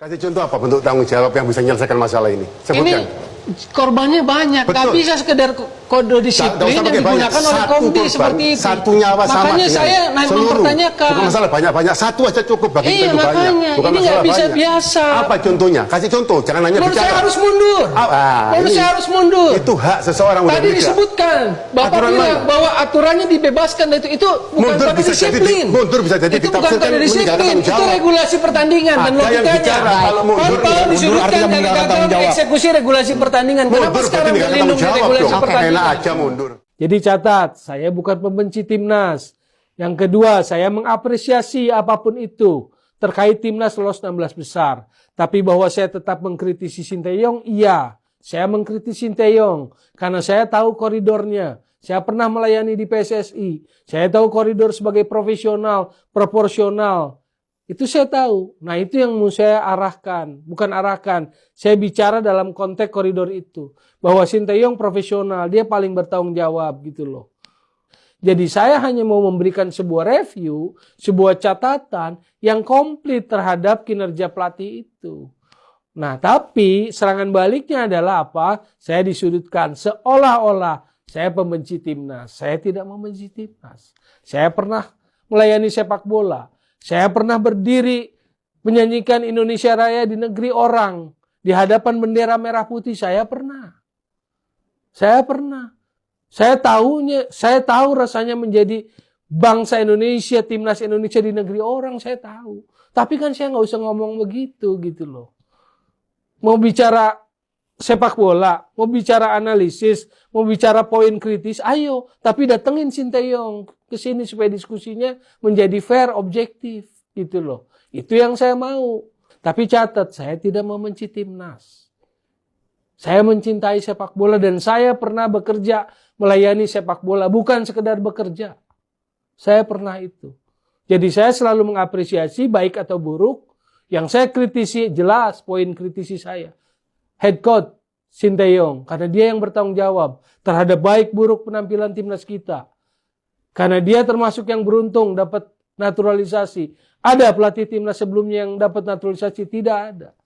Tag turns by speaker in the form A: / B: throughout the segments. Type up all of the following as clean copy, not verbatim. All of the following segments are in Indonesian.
A: Kasih contoh apa bentuk tanggung jawab yang bisa menyelesaikan masalah ini? Sebutkan.
B: Ini korbannya banyak, nggak bisa sekedar kode disiplin yang digunakan oleh Komdi seperti itu.
A: Satu nyawa sama.
B: Makanya saya mempertanyakan.
A: Bukan masalah banyak-banyak, satu aja cukup bagi kita itu banyak. Bukan
B: ini nggak bisa
A: banyak.
B: biasa.
A: Apa contohnya? Kasih contoh, jangan hanya
B: menurut
A: bicara.
B: saya harus mundur. Menurut saya harus mundur.
A: Itu hak seseorang.
B: Tadi disebutkan, Bapak bilang bahwa aturannya dibebaskan, itu bukan kode disiplin.
A: Mundur bisa jadi
B: itu bukan kode disiplin, itu regulasi pertandingan dan logikanya. Kalau disebutkan gagal eksekusi regulasi pertandingan, kenapa sekarang berlindung di regulasi pertandingan?
C: Jadi catat, saya bukan pembenci timnas. Yang kedua, saya mengapresiasi apapun itu terkait timnas lolos 16 besar. Tapi bahwa saya tetap mengkritisi Sinteyong, iya. Saya mengkritisi Sinteyong karena saya tahu koridornya. Saya pernah melayani di PSSI. Saya tahu koridor sebagai profesional, proporsional. Itu saya tahu. Nah, itu yang mau saya arahkan. Bukan arahkan. Saya bicara dalam konteks koridor itu. Bahwa Sinteyong profesional. Dia paling bertanggung jawab gitu loh. Jadi saya hanya mau memberikan sebuah review, sebuah catatan yang komplit terhadap kinerja pelatih itu. Nah, tapi serangan baliknya adalah apa? Saya disudutkan seolah-olah saya pembenci timnas. Saya tidak membenci timnas. Saya pernah melayani sepak bola. Saya pernah berdiri menyanyikan Indonesia Raya di negeri orang. Di hadapan bendera merah putih, saya pernah. Saya tahu rasanya menjadi bangsa Indonesia, timnas Indonesia di negeri orang, saya tahu. Tapi kan saya nggak usah ngomong begitu gitu loh. Mau bicara sepak bola, mau bicara analisis, mau bicara poin kritis, ayo. Tapi datengin Sinteyong ke sini supaya diskusinya menjadi fair, objektif gitu loh. Itu yang saya mau. Tapi catat, saya tidak membenci timnas. Saya mencintai sepak bola dan saya pernah bekerja melayani sepak bola, bukan sekedar bekerja. Saya pernah itu. Jadi saya selalu mengapresiasi baik atau buruk. Yang saya kritisi jelas poin kritisi saya. Head coach Sinteyong, karena dia yang bertanggung jawab terhadap baik buruk penampilan timnas kita. Karena dia termasuk yang beruntung dapat naturalisasi. Ada pelatih timnas sebelumnya yang dapat naturalisasi? Tidak ada.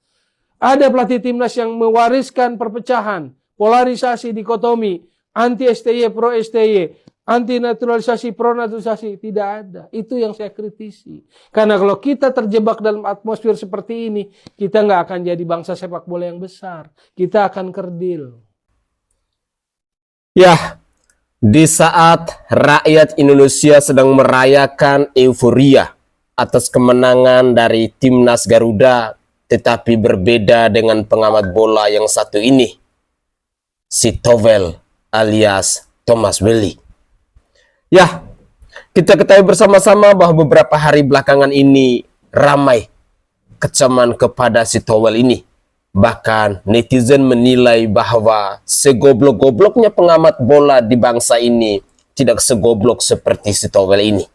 C: Ada pelatih timnas yang mewariskan perpecahan, polarisasi, dikotomi, anti STY, pro STY, anti naturalisasi, pro naturalisasi. Tidak ada. Itu yang saya kritisi. Karena kalau kita terjebak dalam atmosfer seperti ini, kita nggak akan jadi bangsa sepak bola yang besar. Kita akan kerdil.
D: Ya, di saat rakyat Indonesia sedang merayakan euforia atas kemenangan dari timnas Garuda, tetapi berbeda dengan pengamat bola yang satu ini, si Towel alias Thomas Welly. Ya, kita ketahui bersama-sama bahwa beberapa hari belakangan ini ramai kecaman kepada si Towel ini. Bahkan netizen menilai bahwa segoblok-gobloknya pengamat bola di bangsa ini tidak segoblok seperti si Towel ini.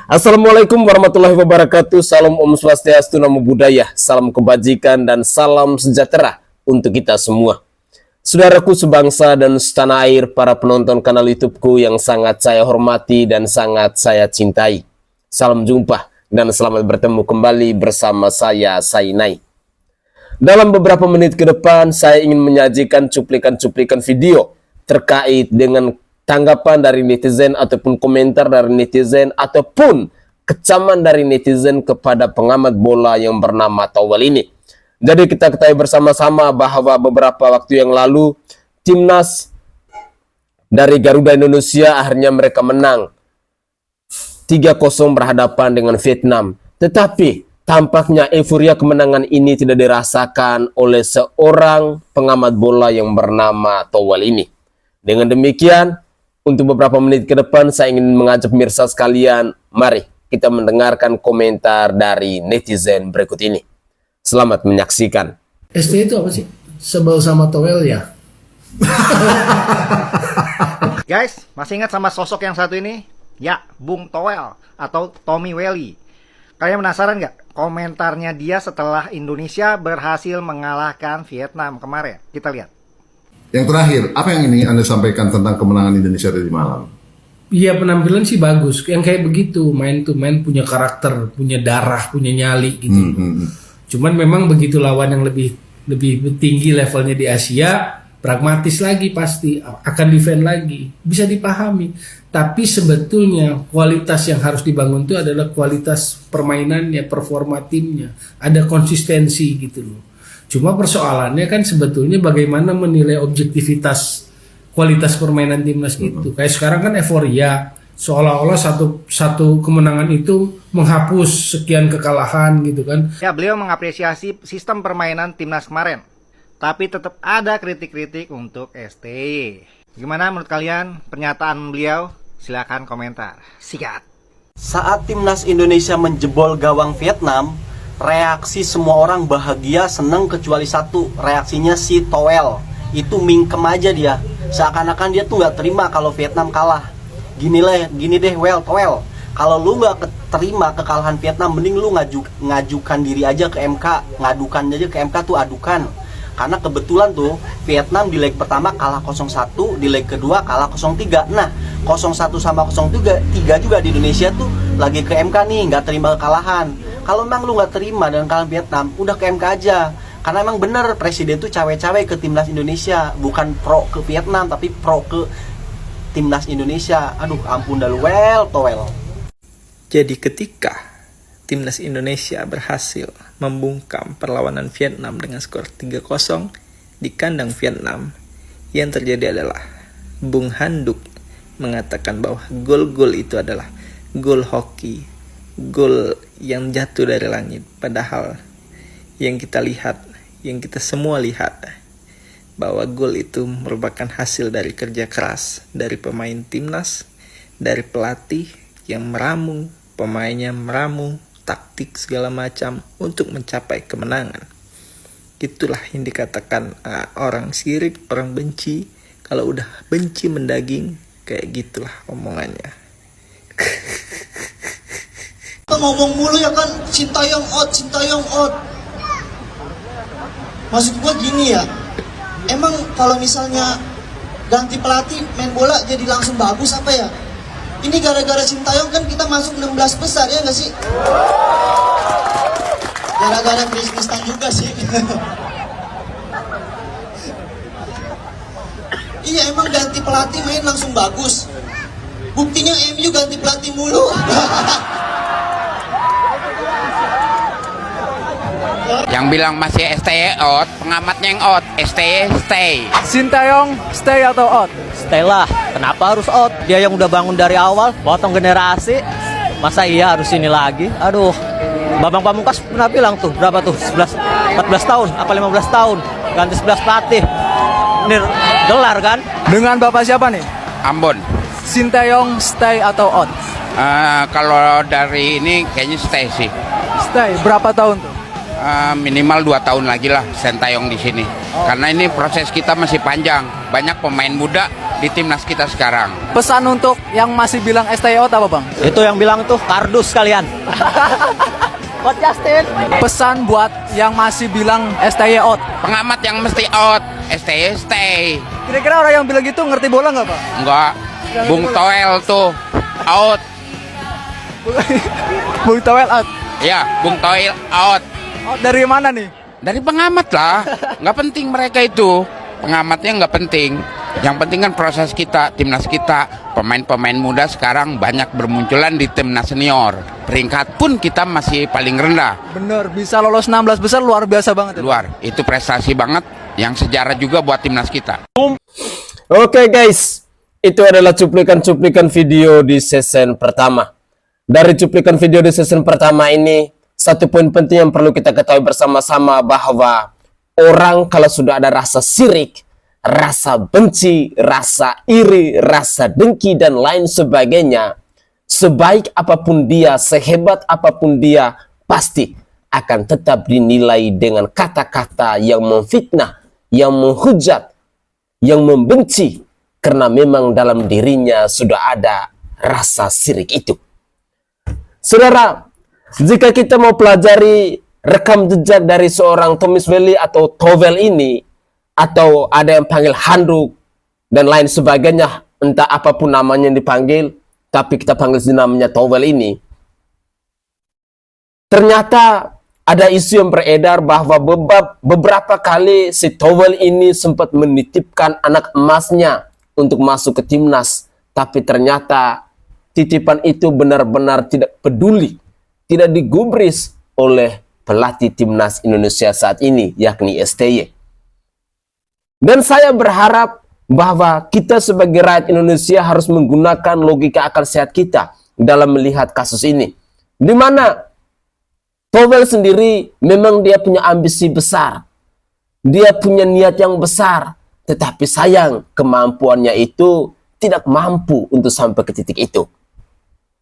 D: Assalamualaikum warahmatullahi wabarakatuh. Salam Om Swastiastu, Namo Buddhaya, salam kebajikan dan salam sejahtera untuk kita semua. Saudaraku sebangsa dan setanah air, para penonton kanal YouTubeku yang sangat saya hormati dan sangat saya cintai. Salam jumpa dan selamat bertemu kembali bersama saya, Sainai. Dalam beberapa menit ke depan, saya ingin menyajikan cuplikan-cuplikan video terkait dengan tanggapan dari netizen ataupun komentar dari netizen ataupun kecaman dari netizen kepada pengamat bola yang bernama Towel ini. Jadi kita ketahui bersama-sama bahwa beberapa waktu yang lalu timnas dari Garuda Indonesia akhirnya mereka menang 3-0 berhadapan dengan Vietnam. Tetapi tampaknya euforia kemenangan ini tidak dirasakan oleh seorang pengamat bola yang bernama Towel ini. Dengan demikian, untuk beberapa menit ke depan saya ingin mengajak pemirsa sekalian, mari kita mendengarkan komentar dari netizen berikut ini. Selamat menyaksikan.
C: ST itu apa sih? Sebel sama Towel ya?
E: Guys, masih ingat sama sosok yang satu ini? Ya, Bung Towel atau Tommy Welly. Kalian penasaran nggak komentarnya dia setelah Indonesia berhasil mengalahkan Vietnam kemarin? Kita lihat.
F: Yang terakhir, apa yang ingin Anda sampaikan tentang kemenangan Indonesia tadi malam?
C: Iya, penampilan sih bagus. Yang kayak begitu, main tuh main punya karakter, punya darah, punya nyali gitu. Cuman memang begitu lawan yang lebih tinggi levelnya di Asia, pragmatis lagi pasti, akan defend lagi, bisa dipahami. Tapi sebetulnya kualitas yang harus dibangun itu adalah kualitas permainannya, performa timnya, ada konsistensi gitu loh. Cuma persoalannya kan sebetulnya bagaimana menilai objektivitas kualitas permainan timnas itu. Kayak sekarang kan euforia, seolah-olah satu kemenangan itu menghapus sekian kekalahan gitu kan.
E: Ya, beliau mengapresiasi sistem permainan timnas kemarin. Tapi tetap ada kritik-kritik untuk STY. Gimana menurut kalian pernyataan beliau? Silakan komentar. Sikat.
G: Saat timnas Indonesia menjebol gawang Vietnam, reaksi semua orang bahagia, seneng kecuali satu. Reaksinya si Toel. Itu mingkem aja dia. Seakan-akan dia tuh nggak terima kalau Vietnam kalah. Gini deh, Toel. Kalau lu nggak terima kekalahan Vietnam, mending lu ngajukan diri aja ke MK. Ngadukan aja ke MK tuh, adukan. Karena kebetulan tuh Vietnam di leg pertama kalah 0-1, di leg kedua kalah 0-3. Nah, 0-1 sama 0-3 juga di Indonesia tuh lagi ke MK nih, nggak terima kekalahan. Kalau memang lu nggak terima dengan kekalahan Vietnam, udah ke MK aja. Karena emang bener presiden tuh cawe-cawe ke timnas Indonesia, bukan pro ke Vietnam tapi pro ke timnas Indonesia. Aduh, ampun dah lu, Toel.
H: Jadi ketika timnas Indonesia berhasil membungkam perlawanan Vietnam dengan skor 3-0 di kandang Vietnam, yang terjadi adalah Bung Handuk mengatakan bahwa gol-gol itu adalah gol hoki, gol yang jatuh dari langit. Padahal yang kita lihat, yang kita semua lihat, bahwa gol itu merupakan hasil dari kerja keras dari pemain timnas, dari pelatih yang meramu, pemainnya meramu taktik segala macam untuk mencapai kemenangan. Itulah yang dikatakan orang sirik, orang benci. Kalau udah benci mendaging, kayak gitulah omongannya.
I: Kita ngomong mulu ya kan, Sintayong out. Maksud gua gini ya, emang kalau misalnya ganti pelatih main bola jadi langsung bagus apa ya? Ini gara-gara Sintayong kan kita masuk 16 besar, ya nggak sih? Gara-gara Kristan juga sih. Iya, emang ganti pelatih main langsung bagus. Buktinya MU ganti pelatih mulu.
J: Yang bilang masih STY out, pengamatnya yang out, STY stay.
K: Sintayong stay atau out?
L: Stay lah, kenapa harus out? Dia yang udah bangun dari awal, potong generasi. Masa iya harus ini lagi? Aduh, Bambang Pamungkas pernah bilang tuh, berapa tuh? 14 tahun, apa 15 tahun? Ganti 11 pelatih. Ini gelar kan?
K: Dengan Bapak siapa nih?
J: Ambon.
K: Sintayong stay atau out?
J: Kalau dari ini kayaknya stay sih.
K: Stay, berapa tahun tuh?
J: Minimal 2 tahun lagi lah Sintayong di sini. Karena ini proses kita masih panjang. Banyak pemain muda di timnas kita sekarang.
K: Pesan untuk yang masih bilang STY out apa bang?
L: Itu yang bilang tuh kardus kalian. Buat Justin.
K: Pesan buat yang masih bilang STY out.
J: Pengamat yang mesti out, STY stay.
K: Kira-kira orang yang bilang gitu ngerti bola nggak pak?
J: Enggak. Bung Toel tuh out.
K: Bung Toel out.
J: Ya, Bung Toel out.
K: Out dari mana nih?
J: Dari pengamat lah. Nggak penting mereka itu. Pengamatnya nggak penting. Yang penting kan proses kita, timnas kita. Pemain-pemain muda sekarang banyak bermunculan di timnas senior. Peringkat pun kita masih paling rendah.
K: Bener, bisa lolos 16 besar luar biasa banget.
J: Luar, itu prestasi banget. Yang sejarah juga buat timnas kita.
D: Oke guys, itu adalah cuplikan-cuplikan video di season pertama. Dari cuplikan video di season pertama ini, satu poin penting yang perlu kita ketahui bersama-sama bahwa orang kalau sudah ada rasa sirik, rasa benci, rasa iri, rasa dengki, dan lain sebagainya, sebaik apapun dia, sehebat apapun dia, pasti akan tetap dinilai dengan kata-kata yang memfitnah, yang menghujat, yang membenci, karena memang dalam dirinya sudah ada rasa sirik itu. Saudara, jika kita mau pelajari rekam jejak dari seorang Thomaswelly atau Tovel ini, atau ada yang panggil Handuk dan lain sebagainya, entah apapun namanya yang dipanggil, tapi kita panggil namanya Tovel ini, ternyata Ada isu yang beredar bahwa beberapa kali si Towel ini sempat menitipkan anak emasnya untuk masuk ke timnas. Tapi ternyata titipan itu benar-benar tidak peduli, tidak digubris oleh pelatih timnas Indonesia saat ini, yakni STY. Dan saya berharap bahwa kita sebagai rakyat Indonesia harus menggunakan logika akal sehat kita dalam melihat kasus ini. Di mana Towel sendiri memang dia punya ambisi besar. Dia punya niat yang besar. Tetapi sayang kemampuannya itu tidak mampu untuk sampai ke titik itu.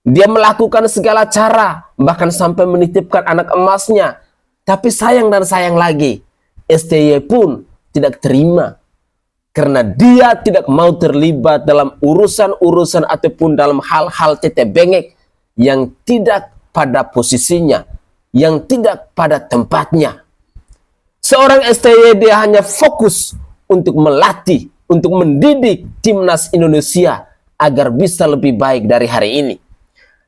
D: Dia melakukan segala cara. Bahkan sampai menitipkan anak emasnya. Tapi sayang dan sayang lagi. STY pun tidak terima. Karena dia tidak mau terlibat dalam urusan-urusan ataupun dalam hal-hal tete bengek yang tidak pada posisinya, yang tidak pada tempatnya. Seorang STY dia hanya fokus untuk melatih, untuk mendidik timnas Indonesia agar bisa lebih baik dari hari ini.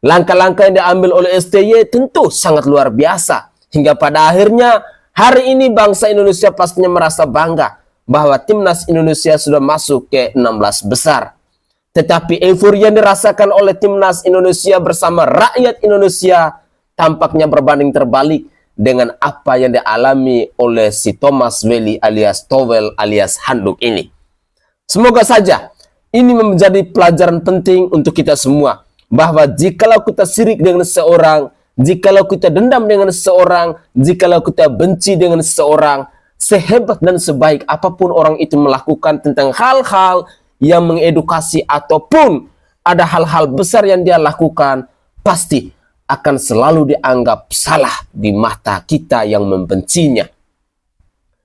D: Langkah-langkah yang diambil oleh STY tentu sangat luar biasa. Hingga pada akhirnya hari ini bangsa Indonesia pastinya merasa bangga bahwa timnas Indonesia sudah masuk ke 16 besar. Tetapi euforia yang dirasakan oleh timnas Indonesia bersama rakyat Indonesia tampaknya berbanding terbalik dengan apa yang dialami oleh si Thomas Welly alias Towel alias Handuk ini. Semoga saja ini menjadi pelajaran penting untuk kita semua, bahwa jikalau kita sirik dengan seseorang, jikalau kita dendam dengan seseorang, jikalau kita benci dengan seseorang, sehebat dan sebaik apapun orang itu melakukan tentang hal-hal yang mengedukasi ataupun ada hal-hal besar yang dia lakukan, pasti akan selalu dianggap salah di mata kita yang membencinya.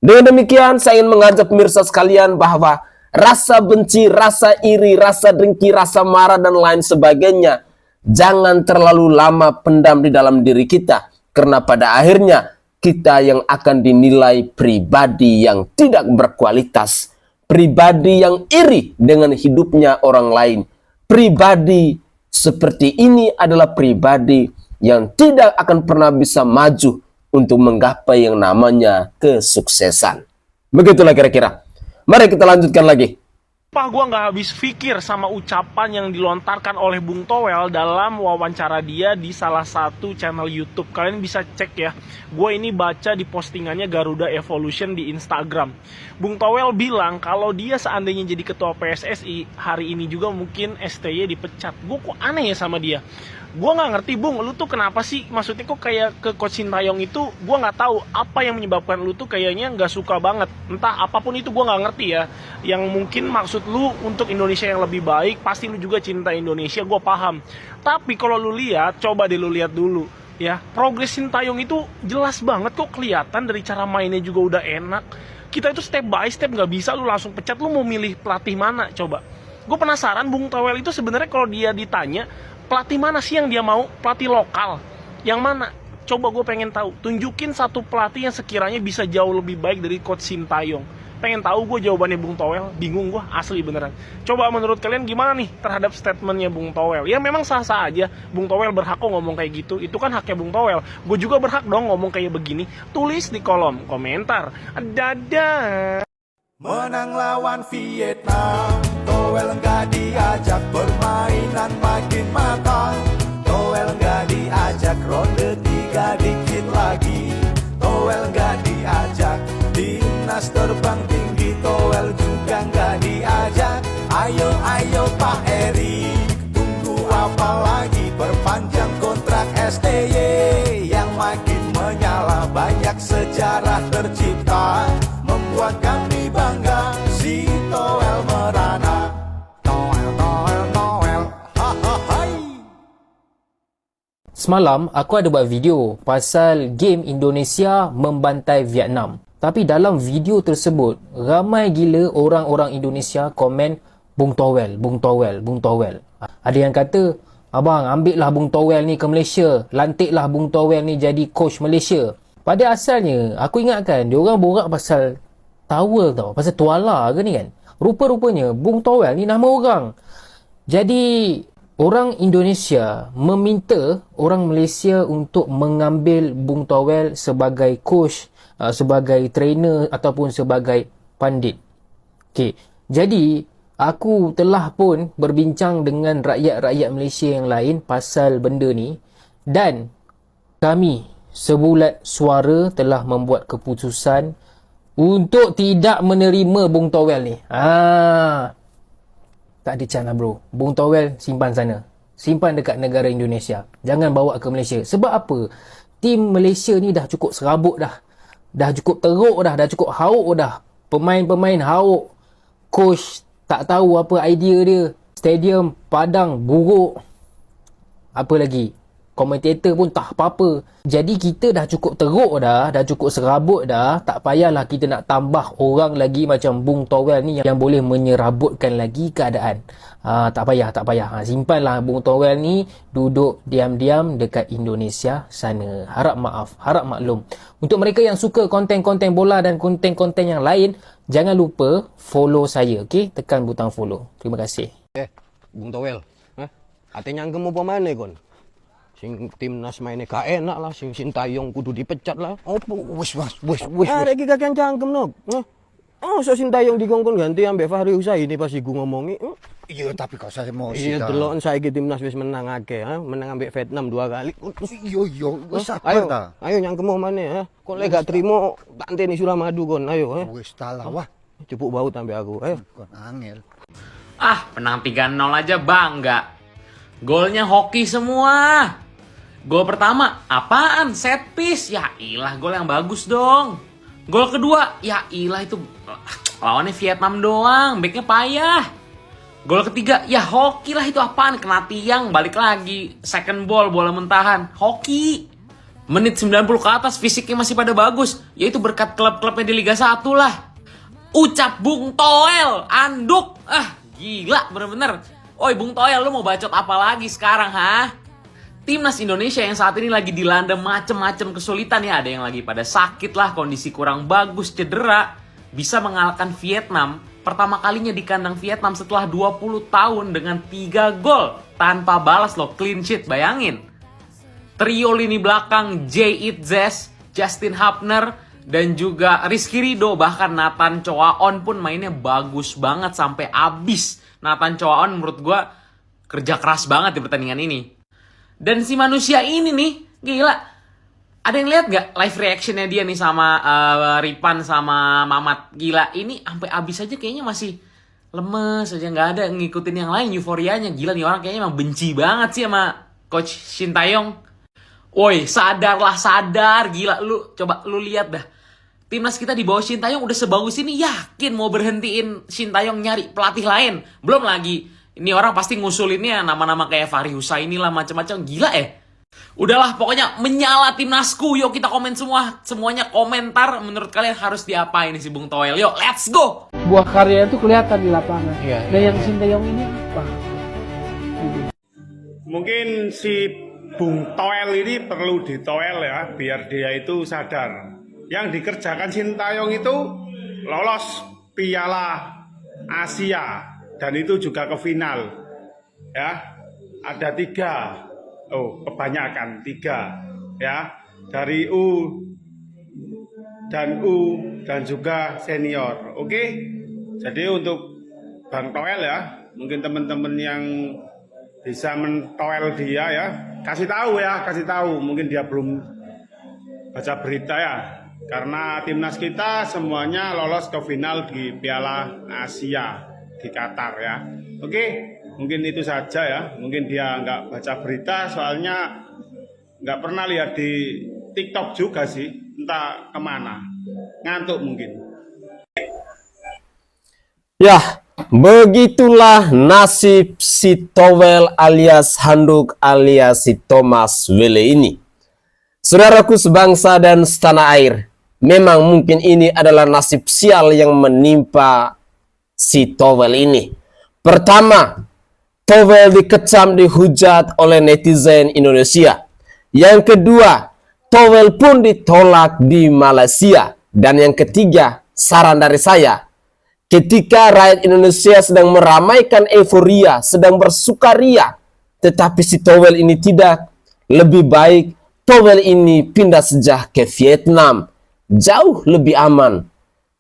D: Dengan demikian, saya ingin mengajak pemirsa sekalian bahwa rasa benci, rasa iri, rasa dengki, rasa marah, dan lain sebagainya jangan terlalu lama pendam di dalam diri kita. Karena pada akhirnya kita yang akan dinilai pribadi yang tidak berkualitas, pribadi yang iri dengan hidupnya orang lain, pribadi seperti ini adalah pribadi yang tidak akan pernah bisa maju untuk menggapai yang namanya kesuksesan. Begitulah kira-kira. Mari kita lanjutkan lagi.
M: Gue nggak habis pikir sama ucapan yang dilontarkan oleh Bung Towel dalam wawancara dia di salah satu channel YouTube. Kalian bisa cek ya. Gue ini baca di postingannya Garuda Evolution di Instagram. Bung Towel bilang kalau dia seandainya jadi ketua PSSI, hari ini juga mungkin STY dipecat. Gue kok aneh ya sama dia. Gue nggak ngerti, Bung, lu tuh kenapa sih? Maksudnya kok kayak ke Coach Sintayong itu, gue nggak tahu apa yang menyebabkan lu tuh kayaknya nggak suka banget. Entah apapun itu gue nggak ngerti ya. Yang mungkin maksud lu untuk Indonesia yang lebih baik, pasti lu juga cinta Indonesia, gue paham. Tapi kalau lu lihat, coba deh lu lihat dulu ya, progres Sintayong itu jelas banget kok, kelihatan dari cara mainnya juga udah enak. Kita itu step by step, nggak bisa lu langsung pecat. Lu mau milih pelatih mana coba? Gue penasaran Bung Towel itu sebenarnya kalau dia ditanya pelatih mana sih yang dia mau, pelatih lokal yang mana? Coba gue pengen tahu. Tunjukin satu pelatih yang sekiranya bisa jauh lebih baik dari Coach Sintayong. Pengen tahu gue jawabannya Bung Towel. Bingung gue, asli beneran. Coba menurut kalian gimana nih terhadap statementnya Bung Towel? Ya memang sah-sah aja Bung Towel berhak kok ngomong kayak gitu. Itu kan haknya Bung Towel. Gue juga berhak dong ngomong kayak begini. Tulis di kolom komentar. Dadah.
N: Menang lawan Vietnam, Towel nggak diajak, permainan makin matang. Towel nggak diajak, ronde 3 dikit lagi. Towel nggak diajak, timnas terbang tinggi. Towel juga nggak diajak. Ayo ayo Pak Eri, tunggu apa lagi? Perpanjang kontrak STY yang makin menyala. Banyak sejarah tercipta, membuat kami bangga. Si Towel merana. Towel, Towel, Towel. Ha ha hai.
O: Semalam aku ada buat video pasal game Indonesia membantai Vietnam. Tapi dalam video tersebut ramai gila orang-orang Indonesia komen Bung Towel, Bung Towel, Bung Towel. Ada yang kata, abang ambillah Bung Towel ni ke Malaysia, lantiklah Bung Towel ni jadi coach Malaysia. Pada asalnya aku ingatkan dia orang borak pasal towel tau, pasal tuala ke ni kan. Rupa-rupanya Bung Towel ni nama orang. Jadi orang Indonesia meminta orang Malaysia untuk mengambil Bung Towel sebagai coach, sebagai trainer ataupun sebagai pandit. Okey, jadi aku telah pun berbincang dengan rakyat-rakyat Malaysia yang lain pasal benda ni, dan kami sebulat suara telah membuat keputusan untuk tidak menerima Bung Towel ni. Tak ada chance lah bro. Bung Towel simpan sana. Simpan dekat negara Indonesia. Jangan bawa ke Malaysia. Sebab apa? Tim Malaysia ni dah cukup serabut dah. Dah cukup teruk dah. Dah cukup hauk dah. Pemain-pemain hauk. Coach tak tahu apa idea dia. Stadium padang buruk. Apa lagi? Komentator pun tak apa-apa. Jadi kita dah cukup teruk dah. Dah cukup serabut dah. Tak payahlah kita nak tambah orang lagi macam Bung Towel ni yang boleh menyerabutkan lagi keadaan. Tak payah. Simpanlah Bung Towel ni duduk diam-diam dekat Indonesia sana. Harap maaf, harap maklum. Untuk mereka yang suka konten-konten bola dan konten-konten yang lain, jangan lupa follow saya, okey? Tekan butang follow. Terima kasih.
P: Bung Towel, artinya kamu apa mana kon? Sing timnas mainnya gak enak lah, sing Sintayong kudu dipecat lah. Wes. Lagi kakean cangkem nok. So Sintayong digongkon ganti ambek Fahri Husaini pas iku ngomongi.
E: Iya, tapi kok saya emosi.
P: Iya, delok saiki timnas wis menang akeh, menang ambek Vietnam 2 kali.
E: Iya, wis sabar ta.
P: Ayo nyangkem mana Kok lek gak trimo tak enteni Suramadu kon, ayo.
E: Wis talah wah.
P: Cepuk baut ambek aku, ayo.
E: Kon angel.
Q: Menang 3-0 aja bangga. Golnya hoki semua. Gol pertama, apaan? Set piece. Ya ilah, gol yang bagus dong. Gol kedua, ya ilah itu lawannya Vietnam doang, backnya payah. Gol ketiga, ya hoki lah itu apaan? Kena tiang, balik lagi. Second ball, bola mentahan. Hoki. Menit 90 ke atas, fisiknya masih pada bagus. Ya itu berkat klub-klubnya di Liga 1 lah. Ucap Bung Towel, anduk. Gila bener-bener. Oi Bung Towel, lu mau bacot apa lagi sekarang, Timnas Indonesia yang saat ini lagi dilanda macem-macem kesulitan ya. Ada yang lagi pada sakit lah, kondisi kurang bagus, cedera. Bisa mengalahkan Vietnam. Pertama kalinya di kandang Vietnam setelah 20 tahun dengan 3 gol. Tanpa balas loh, clean sheet, bayangin. Trio lini belakang, Jay Itzes, Justin Hapner, dan juga Rizky Ridho. Bahkan Nathan Choaon pun mainnya bagus banget sampai abis. Nathan Choaon menurut gue kerja keras banget di pertandingan ini. Dan si manusia ini nih, gila. Ada yang lihat gak live reactionnya dia nih sama Ripan sama Mamat? Gila, ini sampai abis aja kayaknya masih lemes aja. Gak ada ngikutin yang lain euforianya. Gila nih orang kayaknya emang benci banget sih sama Coach Sintayong. Woi, sadarlah, sadar. Gila, lu coba lu lihat dah. Timnas kita di bawah Sintayong udah sebagus ini, yakin mau berhentiin Sintayong nyari pelatih lain? Belum lagi. Ini orang pasti ngusulinnya nama-nama kayak Fahri Husaini lah, macam-macam. Gila Udahlah, pokoknya menyala timnasku. Yuk kita komen semua. Semuanya komentar. Menurut kalian harus diapain si Bung Towel? Yuk, let's go!
C: Buah karya itu kelihatan di lapangan. Nah yang Sintayong ini apa?
R: Mungkin si Bung Towel ini perlu ditowel ya, biar dia itu sadar. Yang dikerjakan Sintayong itu lolos Piala Asia. Dan itu juga ke final, ya. Ada 3, kebanyakan 3, ya. Dari U dan juga senior, oke. Jadi untuk Bang Towel ya, mungkin teman-teman yang bisa mentowel dia ya, kasih tahu. Mungkin dia belum baca berita ya. Karena timnas kita semuanya lolos ke final di Piala Asia di Qatar ya. Oke, mungkin itu saja ya. Mungkin dia nggak baca berita, soalnya nggak pernah lihat di TikTok juga sih. Entah kemana, ngantuk mungkin.
D: Ya, begitulah nasib si Towel alias handuk alias si Thomas Welle ini. Saudaraku sebangsa dan setanah air, memang mungkin ini adalah nasib sial yang menimpa si Towel ini. Pertama, Towel dikecam, dihujat oleh netizen Indonesia. Yang kedua, Towel pun ditolak di Malaysia. Dan yang ketiga, saran dari saya, ketika rakyat Indonesia sedang meramaikan euforia, sedang bersukaria Tetapi si Towel ini tidak. Lebih baik Towel ini pindah saja ke Vietnam. Jauh lebih aman.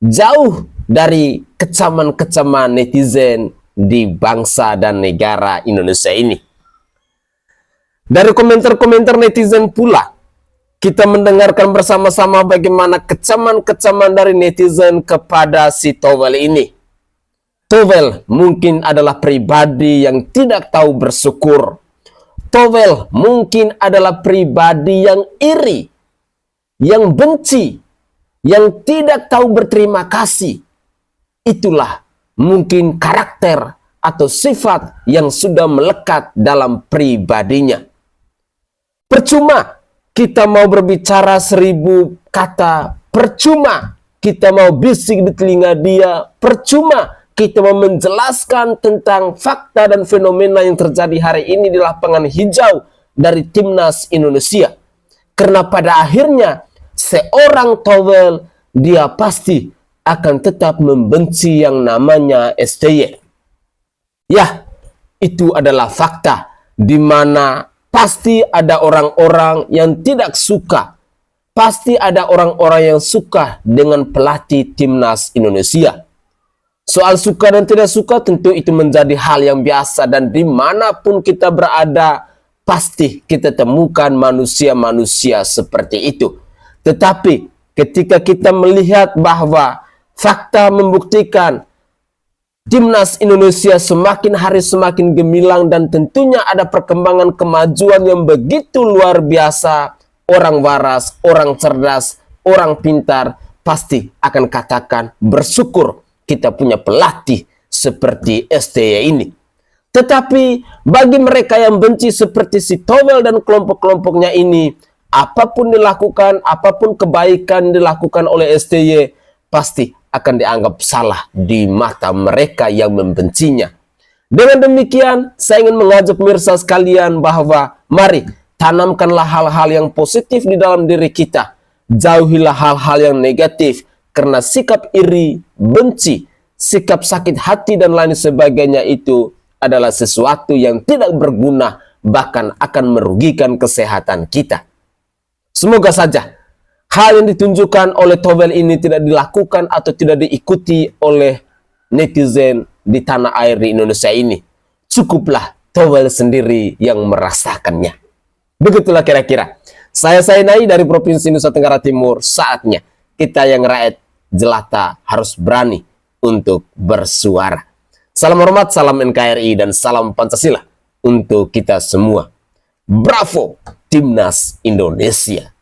D: Jauh dari kecaman-kecaman netizen di bangsa dan negara Indonesia ini. Dari komentar-komentar netizen pula, kita mendengarkan bersama-sama bagaimana kecaman-kecaman dari netizen kepada si Towel ini. Towel mungkin adalah pribadi yang tidak tahu bersyukur. Towel mungkin adalah pribadi yang iri, yang benci, yang tidak tahu berterima kasih. Itulah mungkin karakter atau sifat yang sudah melekat dalam pribadinya. Percuma kita mau berbicara 1000 kata, percuma kita mau bisik di telinga dia, percuma kita mau menjelaskan tentang fakta dan fenomena yang terjadi hari ini di lapangan hijau dari Timnas Indonesia. Karena pada akhirnya seorang Towel dia pasti akan tetap membenci yang namanya STY. Ya, itu adalah fakta di mana pasti ada orang-orang yang tidak suka. Pasti ada orang-orang yang suka dengan pelatih Timnas Indonesia. Soal suka dan tidak suka tentu itu menjadi hal yang biasa, dan dimanapun kita berada pasti kita temukan manusia-manusia seperti itu. Tetapi ketika kita melihat bahwa fakta membuktikan Timnas Indonesia semakin hari semakin gemilang dan tentunya ada perkembangan kemajuan yang begitu luar biasa, orang waras, orang cerdas, orang pintar pasti akan katakan bersyukur kita punya pelatih seperti STY ini. Tetapi bagi mereka yang benci seperti si Towel dan kelompok-kelompoknya ini, apapun dilakukan, apapun kebaikan dilakukan oleh STY, pasti akan dianggap salah di mata mereka yang membencinya. Dengan demikian, saya ingin mengajak pemirsa sekalian bahwa mari tanamkanlah hal-hal yang positif di dalam diri kita. Jauhilah hal-hal yang negatif. Karena sikap iri, benci, sikap sakit hati dan lain sebagainya itu adalah sesuatu yang tidak berguna, bahkan akan merugikan kesehatan kita. Semoga saja hal yang ditunjukkan oleh Towel ini tidak dilakukan atau tidak diikuti oleh netizen di tanah air di Indonesia ini. Cukuplah Towel sendiri yang merasakannya. Begitulah kira-kira. Saya Sainai dari Provinsi Nusa Tenggara Timur. Saatnya kita yang rakyat jelata harus berani untuk bersuara. Salam hormat, salam NKRI, dan salam Pancasila untuk kita semua. Bravo Timnas Indonesia.